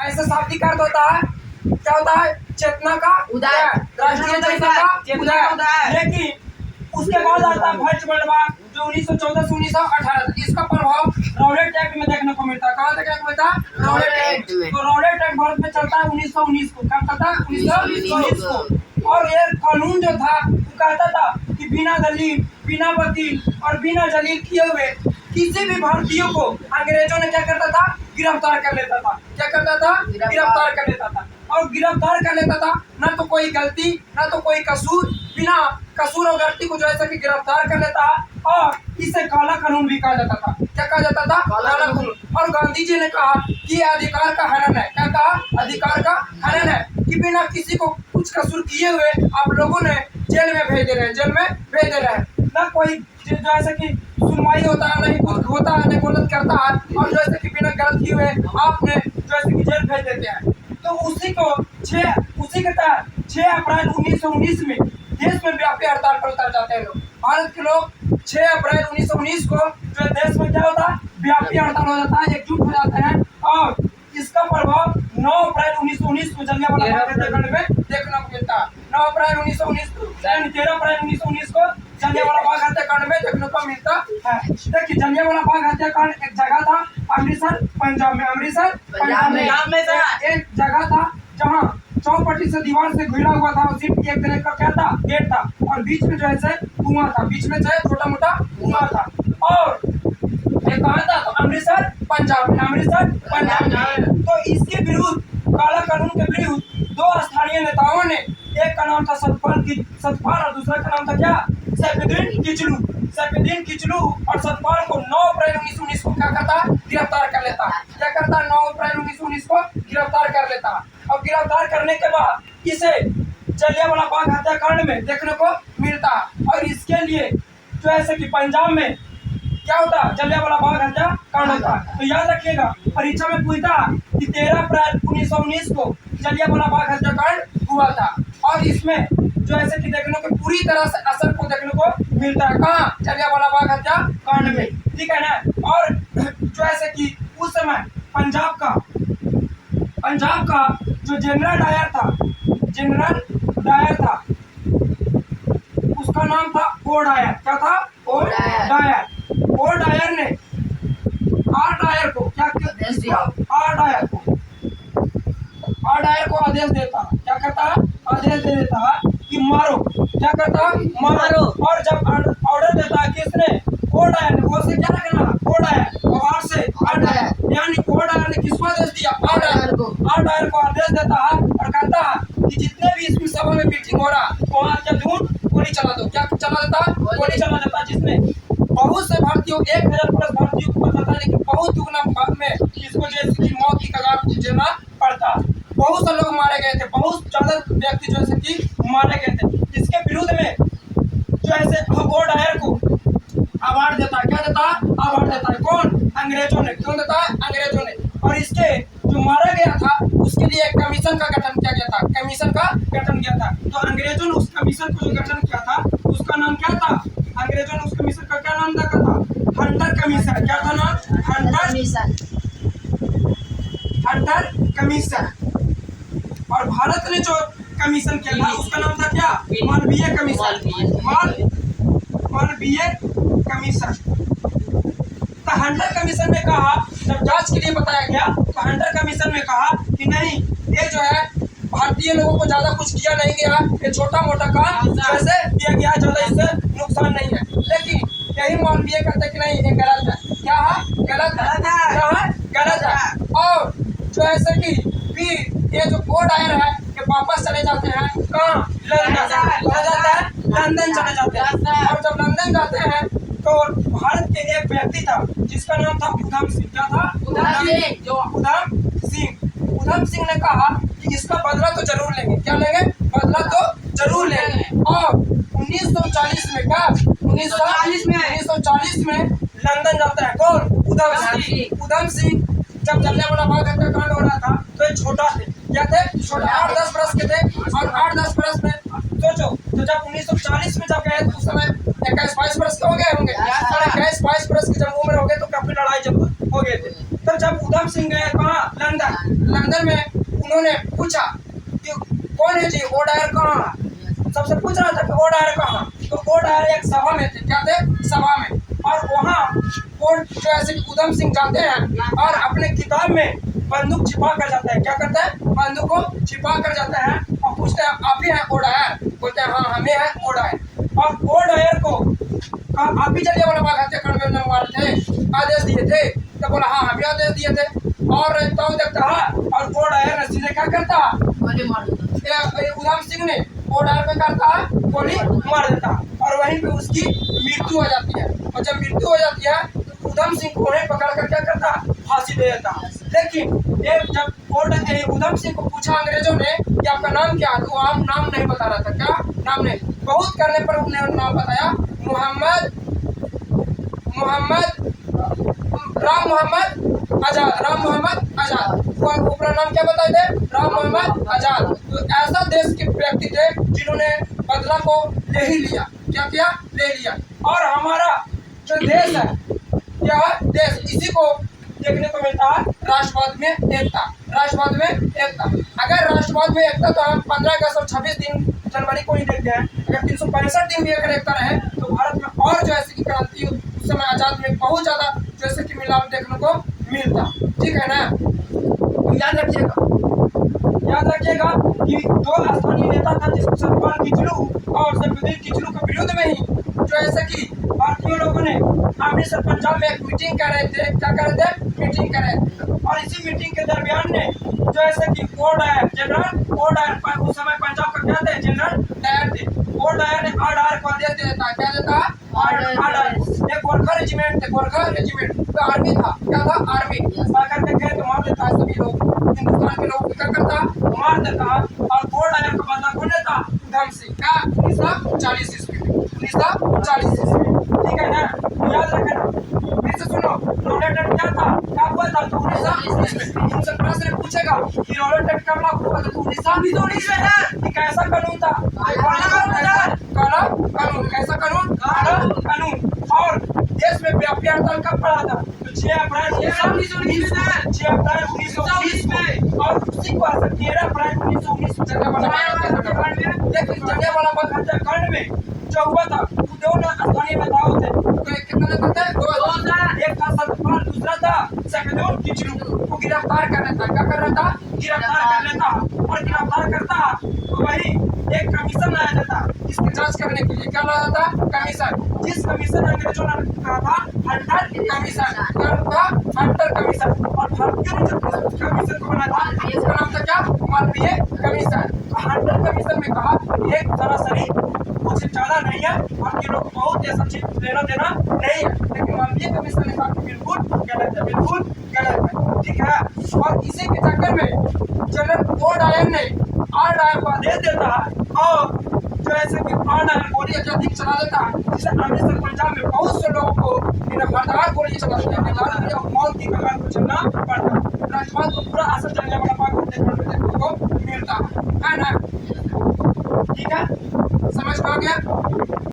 ऐसे शाब्दिक अर्थ होता है, क्या होता है? चेतना का उदय, राष्ट्रीय चेतना का उदय। लेकिन उसके बाद आता है फर्स्ट वर्ल्ड वॉर जो 1914 से 1918। इसका प्रभाव रॉलेट एक्ट में देखने को मिलता है। कहाँ देखने को मिलता है? रॉलेट एक्ट में। तो रॉलेट एक्ट भारत में चलता है 1919 को। क्या कहता है? 1919 को। और ये कानून जो था वो कहता था कि बिना दलील, बिना वकील और बिना जलील किए हुए किसी भी भारतीयों को अंग्रेजों ने क्या करता था? गिरफ्तार कर लेता था। क्या करता था? गिरफ्तार कर लेता था। और गिरफ्तार कर लेता था, ना तो कोई गलती ना तो कोई कसूर, बिना कसूर और गलती को जो है कि गिरफ्तार कर लेता और इसे काला कानून भी कहा जाता था। क्या कहा जाता था? काला कानून। और गांधी जी ने कहा कि यह अधिकार का हनन है। क्या कहा? अधिकार का हनन है कि बिना किसी को कुछ कसूर किए हुए आप लोगों ने जेल में भेज दे रहे हैं, जेल में भेज दे रहे हैं। ना कोई जैसे कि सुनवाई होता है, नहीं कुछ होता है, नहीं गलत करता है, और जैसे कि बिना गलत किए हुए आपने जैसे कि जेल भेज देते हैं। तो उसी के तहत 6 अप्रैल 1919 में देश में व्यापी हड़ताल पर उतर जाते हैं लोग। भारत के लोग 6 अप्रैल 1919 को जो देश में क्या होता है? व्यापी हड़ताल हो जाता है, एकजुट हो जाते हैं। और इसका प्रभाव 9 अप्रैल 1919 को जलियांवाला बाग हत्याकांड में देखने को मिलता है। 9 अप्रैल 1919 को 13 अप्रैल 1919 को जलियांवाला बाग हत्याकांड में देखने को मिलता है। देखिए जलियांवाला बाग हत्याकांड एक जगह था अमृतसर पंजाब में। अमृतसर पंजाब में एक जगह था जहाँ चौपट्टी से दीवार से घिरा हुआ था। सिर्फ एक तरह का क्या था? गेट था। और बीच में जो है कुआं था, बीच में जो है छोटा मोटा कुआं था। और कहा था? तो अमृतसर पंजाब में। अमृतसर पंजाब में। तो इसके विरुद्ध, काला कानून के विरुद्ध 2 स्थानीय नेताओं ने, एक का नाम था सतपाल और दूसरा का नाम था क्या? सैफुद्दीन किचलू। सैफुद्दीन किचलू और सतपाल को 9 अप्रैल 1919 को क्या करता? गिरफ्तार कर लेता। क्या करता? 9 अप्रैल 1919 को गिरफ्तार कर लेता। और गिरफ्तार करने के बाद इसे जलियांवाला बाग हत्याकांड में देखने को मिलता। और इसके लिए जो ऐसे कि पंजाब में क्या होता? जलियांवाला बाग हत्याकांड होता। तो याद रखिएगा, परीक्षा में पूछता कि 13 अप्रैल 1919 को जलियांवाला बाग हत्याकांड हुआ था। और इसमें जो ऐसे कि देखने को पूरी तरह से असर को देखने को मिलता है। कहाँ? जलियांवाला बाग हत्याकांड में। ठीक है ना? और जो ऐसे कि उस समय पंजाब का जो जनरल डायर था, उसका नाम था ओ डायर। क्या था? ओ डायर ने आर डायर को क्या आदेश दिया? आर डायर को आदेश देता। क्या कहता? आदेश दे देता कि मारो। क्या करता? मारो। और जब ऑर्डर देता किसने? ओ डायर ने। वो से क्या रखना? O Dyer. और आर से आर डायर, यानी ओ डायर ने किसको आदेश दिया? आर डायर को आदेश देता है और कहता है कि जितने भी इसमें सभा में मीटिंग हो रहा वहाँ क्या गोली चला दो। क्या चला देता? गोली चला देता। जिसमें बहुत से भारतीयों 1000 प्लस भारतीयों को पता था, लेकिन बहुत दुगना बाद में इसको जैसे कि मौत की कगार पर झेलना पड़ता। बहुत से लोग मारे गए थे, बहुत ज्यादा व्यक्ति जैसे कि मारे गए थे। इसके विरुद्ध में जो ऐसे ओ डायर को अवार्ड देता। क्या देता? अवार्ड देता है। कौन? अंग्रेजों ने। क्यों देता है? अंग्रेजों ने। और इसके जो मारा गया था उसके लिए एक कमीशन का गठन किया गया था। कमीशन का गठन किया था। तो अंग्रेजों ने उस कमीशन को जो गठन किया था उसका नाम क्या था? अंग्रेजों ने उस कमीशन का क्या नाम रखा था? Hunter commission. क्या था नाम? Hunter commission. और भारत ने जो कमीशन किया था उसका नाम था क्या? मालवीय कमीशन। मालवीय कमीशन। तो हंटर कमीशन ने कहा, जब जांच के लिए बताया गया तो हंटर कमीशन ने कहा कि नहीं, ये जो है भारतीय लोगों को ज्यादा कुछ किया नहीं गया, ये छोटा मोटा काम जैसे किया गया, ज्यादा इससे नुकसान नहीं है। लेकिन यही मालवीय कहते कि नहीं, ये गलत है। क्या है? गलत है। और जो ऐसे कि फिर ये जो ओ डायर है ये वापस चले जाते हैं। कहाँ? लंदन चले जाते हैं। और जब लंदन जाते हैं तो भारत के एक व्यक्ति था जिसका नाम था उधम सिंह। क्या था? उधम सिंह ने कहा कि इसका बदला तो जरूर लेंगे। क्या लेंगे? बदला तो जरूर लेंगे। और 1940 में क्या? 1940 में लंदन जाता है। कौन? उधम सिंह। जब जलियांवाला बाग हत्याकांड हो रहा था तो ये छोटा थे। क्या थे? छोटा। 8-10 बरस के थे। और 8-10 बरस में सोचो, तो जब 1940 में जब गए तो उस समय 21-22 बरस के हो गए होंगे। 21-22 बरस की जब उम्र हो गए तो काफी लड़ाई जब हो गए थे। तो जब उधम सिंह गए कहाँ? लंदन। लंदन में उन्होंने पूछा कि कौन है जी ओडायर कहाँ है, सबसे पूछ रहा था कि ओडायर कहाँ, तो ओडायर एक सभा में थे, क्या थे, सभा में। और वहाँ कोर्ट जो ऐसे उधम सिंह जाते हैं और अपने किताब में बंदूक छिपा कर जाते हैं, क्या करते हैं, बंदूक को छिपा कर जाते हैं और पूछते हैं आप ही हैं ओडायर, बोलते हैं हाँ हमें है ओडायर। और ओडायर को आप ही जलियांवाला बाग हत्याकांड में मारे थे, आदेश दिए थे, तो बोला हाँ हम भी आदेश दिए थे। और तो देखता है और ओडायर ने सीधे क्या करता, उधम सिंह ने ओडायर पे करता है गोली मार देता और वहीं पे उसकी मृत्यु हो जाती है। और जब मृत्यु हो जाती है तो उधम सिंह को उन्हें पकड़ कर क्या करता, फांसी दे देता। लेकिन एक जब कोर्ट ने उधम सिंह को पूछा अंग्रेजों ने कि आपका नाम क्या है, तो वो नाम नहीं बता रहा था, क्या नाम नहीं, बहुत करने पर उन्होंने नाम बताया, राम मोहम्मद आजाद। पूरा नाम क्या बताए थे, राम मोहम्मद आजाद। तो ऐसा देश के व्यक्ति थे जिन्होंने बदला को ले ही लिया, क्या किया, ले लिया। और हमारा जो देश है, क्या देश, इसी को देखने को मिलता है राष्ट्रवाद में एकता, राष्ट्रवाद में एकता। अगर राष्ट्रवाद में एकता तो हम 15 अगस्त और 26 दिन जनवरी को ही देखते हैं। अगर 365 दिन भी अगर एकता रहे तो भारत में और जो ऐसी की क्रांति उस समय आजाद में बहुत ज्यादा जैसे कि मिलाप देखने को मिलता, ठीक है ना। तो याद रखिएगा कि दो स्थानीय नेता था जिसको सतपाल किचलू और सैफुद्दीन किचलू के विरोध में ही जो ऐसे कि भारतीय लोगों ने अमृतसर पंजाब में एक मीटिंग कर रहे थे, क्या कर रहे थे, मीटिंग कर रहे थे। और इसी मीटिंग के दरमियान ने जो ऐसे कि ओडायर, जनरल ओडायर, उस समय पंजाब का क्या थे, जनरल डायर थे, ओडायर ने आर्डर को आदेश दे देता, क्या देता, आर्डर। एक गोरखा रेजिमेंट थे, गोरखा रेजिमेंट तो आर्मी था, क्या था, आर्मी आकर के खेत मार देता है, सभी लोग हिंदुस्तान के लोग क्या करता, मार देता। और ओडायर का बदला कौन लेता, उधम सिंह, क्या 1940 ईस्वी में, 1940 ईस्वी, ठीक है ना। याद रखना, फिर से सुनो, रॉलेट एक्ट क्या था, क्या हुआ था, तो 1919 में। तुमसे प्रश्न पूछेगा कि रॉलेट एक्ट कब लागू हुआ था, तो 1919 में ना। ये कैसा कानून था, काला कानून, कैसा कानून, काला कानून। और देश में व्यापी हड़ताल कब पड़ा था, तो 6 अप्रैल 1919 में। और उसी को 13 अप्रैल 1919 लेकिन जलियांवाला बाग हत्याकांड में जो हुआ था दो स्थानीय नेताओं थे, तो कितने नेता थे, दो। एक था सतपाल, दूसरा था सैफुद्दीन किचलू को गिरफ्तार कर लेता, क्या कर रहा था, गिरफ्तार कर लेता। और गिरफ्तार करता तो वही एक कमीशन लाया जाता इसकी जांच करने के लिए, क्या लाया था, कमीशन। जिस कमीशन अंग्रेजों ने कहा था हंटर कमीशन, क्या था, हंटर कमीशन। और भारतीयों ने जब कमीशन को बनाया था इसका नाम था क्या, मालवीय कमीशन। हंटर कमीशन में कहा एक सरासरी कुछ ज्यादा नहीं है, भारतीय लोग बहुत ऐसा चीज लेना देना नहीं है, लेकिन मालवीय कमीशन ने कहा कि बिल्कुल गलत है, बिल्कुल गलत है, ठीक है। और इसी के चक्कर में जनरल ओडायर ने आर्डर को आदेश देता है और जो ऐसे कि आर्डर गोली अधिक चला देता है, जिससे अमृतसर पंजाब में बहुत से लोगों को लगातार गोली चला देते हैं, मौत की कगार पर चलना पड़ता है। राष्ट्रवाद को पूरा असर जलियांवाला बाग देखने को मिलता है ना, ठीक है, समझ में आ गया।